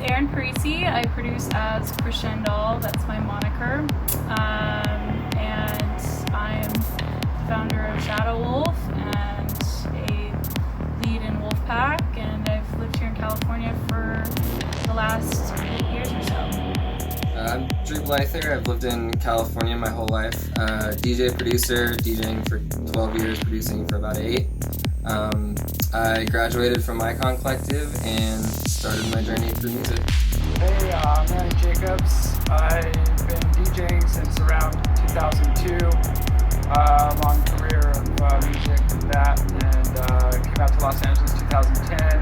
Erin Parisi. I produce as Crescendoll, that's my moniker. And I'm founder of Shadow Wulf and a lead in Wolfpack, and I've lived here in California for the last 8 years or so. I'm Drew Blyther. I've lived in California my whole life. DJ, producer, DJing for 12 years, producing for about 8. I graduated from Icon Collective and started my journey through music. Hey, I'm Aaron Jacobs. I've been DJing since around 2002. Long career of music and that, and came out to Los Angeles 2010.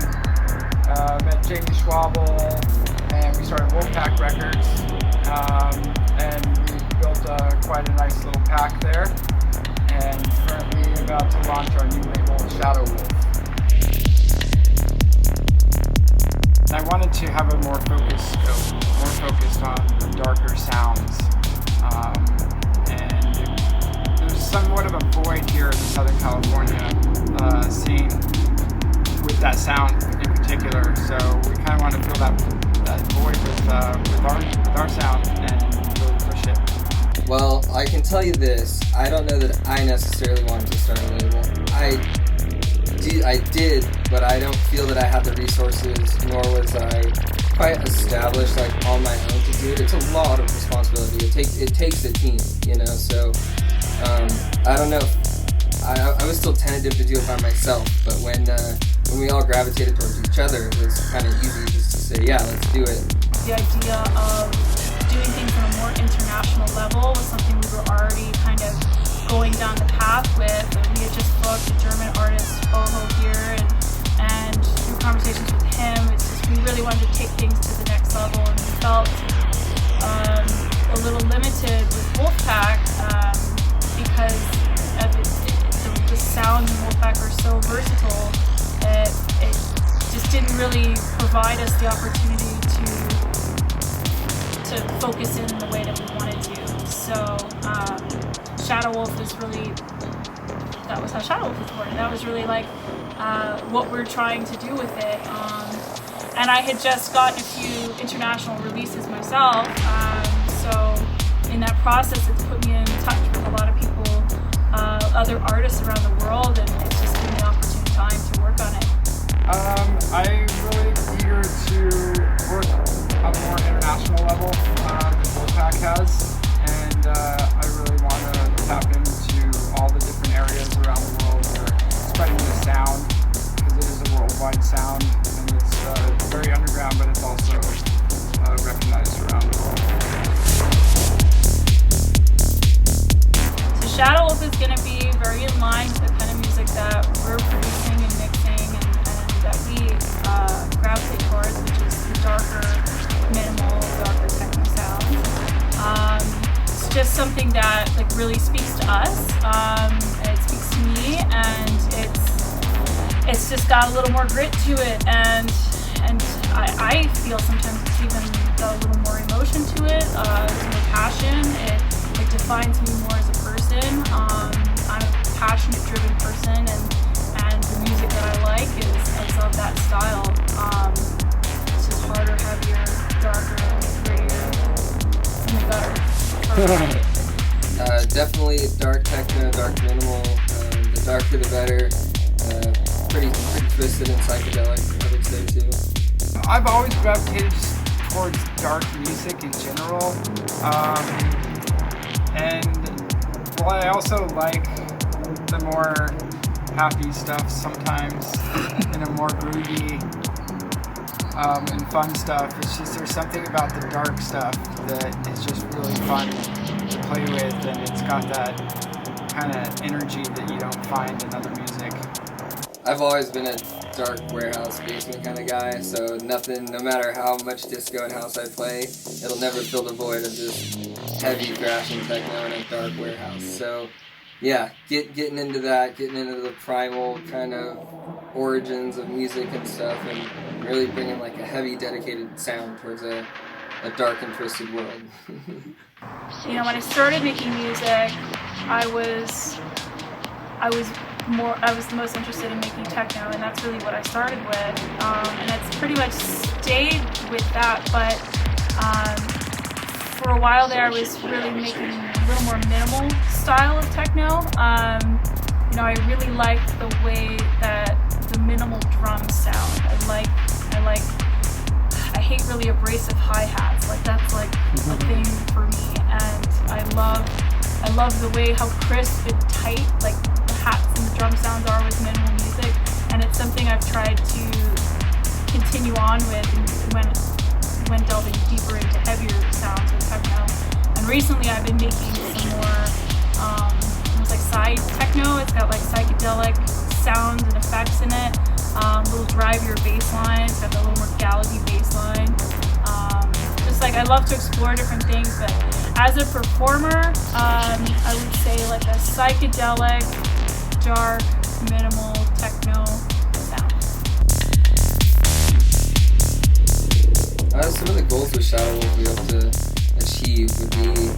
Met Jamie Schwabel, and we started Wolfpack Records, and we built quite a nice little pack there, and currently about to launch our new label, Shadow Wulf. I wanted to have a more focused scope, more focused on the darker sounds, and there's somewhat of a void here in Southern California scene with that sound in particular. So we kind of want to fill that void with our sound and really push it. Well, I can tell you this, I don't know that I necessarily wanted to start a label. I did, but I don't feel that I had the resources, nor was I quite established on my own to do it. It's a lot of responsibility. It takes a team, so I don't know. I was still tentative to do it by myself, but when we all gravitated towards each other, it was kind of easy just to say, yeah, let's do it. The idea of doing things on a more international level was something we were already kind of going down the path with. We had just booked a German artist, Boho, here, and through conversations with him, it's just we really wanted to take things to the next level, and we felt a little limited with Wolfpack because the sounds in Wolfpack are so versatile. It just didn't really provide us the opportunity to focus in the way that we wanted to. So Shadow Wulf is really, that was how Shadow Wulf was born. That was really what we're trying to do with it. And I had just gotten a few international releases myself, so in that process it's put me in touch with a lot of people, other artists around the world, and it's just been an opportune time to work on it. I'm really eager to work on a more international level than Wolfpack has, and I really want to tap into all the different areas around the world where spreading the sound, because it is a worldwide sound, and it's very underground, but it's also recognized around the world. So Shadow Wulf is going to be very in line with the kind of music that we're producing and mixing, and that we gravitate towards, which is the darker, minimal, darker techno sound. It's just something that really speaks to us. It speaks to me, and it's just got a little more grit to it, and I feel sometimes it's even got a little more emotion to it. There's more passion. It defines me more as a person. I'm a passionate, driven person, and the music that I like is of that style. It's just harder, heavier, darker, grittier, in the gutter. Definitely dark techno, dark minimal. The darker the better. Pretty twisted and psychedelic, I would say too. I've always gravitated towards dark music in general, and while I also like the more happy stuff sometimes, and a more groovy and fun stuff, it's just there's something about the dark stuff that is just really fun to play with, and it's got that kind of energy that you don't find in other music. I've always been a dark warehouse basement kind of guy, so no matter how much disco and house I play, it'll never fill the void of just heavy thrashing techno in a dark warehouse. So yeah, getting into that, getting into the primal kind of origins of music and stuff, and really bringing a heavy dedicated sound towards a dark and twisted world. When I started making music, I was the most interested in making techno, and that's really what I started with, and that's pretty much stayed with that, but for a while there I was really making a little more minimal style of techno. I really like the way that the minimal drums sound. I hate really abrasive hi-hats. Like that's like a thing for me, and I love the way how crisp and tight like the hats and the drum sounds are with minimal music, and it's something I've tried to continue on with when delving deeper into heavier sounds with techno. And recently I've been making some more almost like side techno. It's got like psychedelic sounds and effects in it. Little drivier bass line. It's got a little more gallopy bass line. Just like I love to explore different things, but as a performer, I would say like a psychedelic, dark, minimal techno sound. Some of the goals with Shadow Wulf we hope to achieve would be,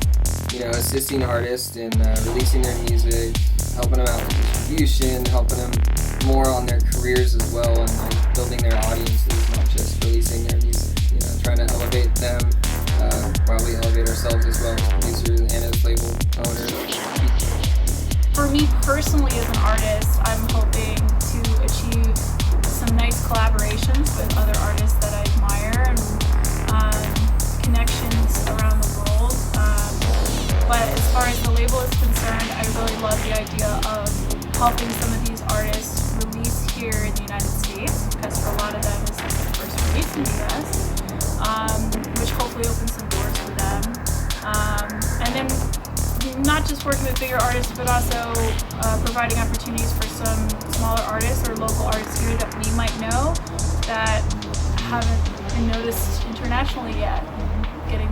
assisting artists in releasing their music, helping them out with distribution, helping them more on their careers as well, and like building their audiences, not just releasing their music. Trying to elevate them while we elevate ourselves as well as producers and as label owners. For me personally as an artist, I'm hoping to achieve some nice collaborations with other artists that I admire and connections around the world. But as far as the label is concerned, I really love the idea of helping some of these artists release here in the United States, because for a lot of them this is their first release in the US, which hopefully opens some doors for them. And then not just working with bigger artists, but also providing opportunities for some smaller artists or local artists here that we might know that haven't been noticed internationally yet. Getting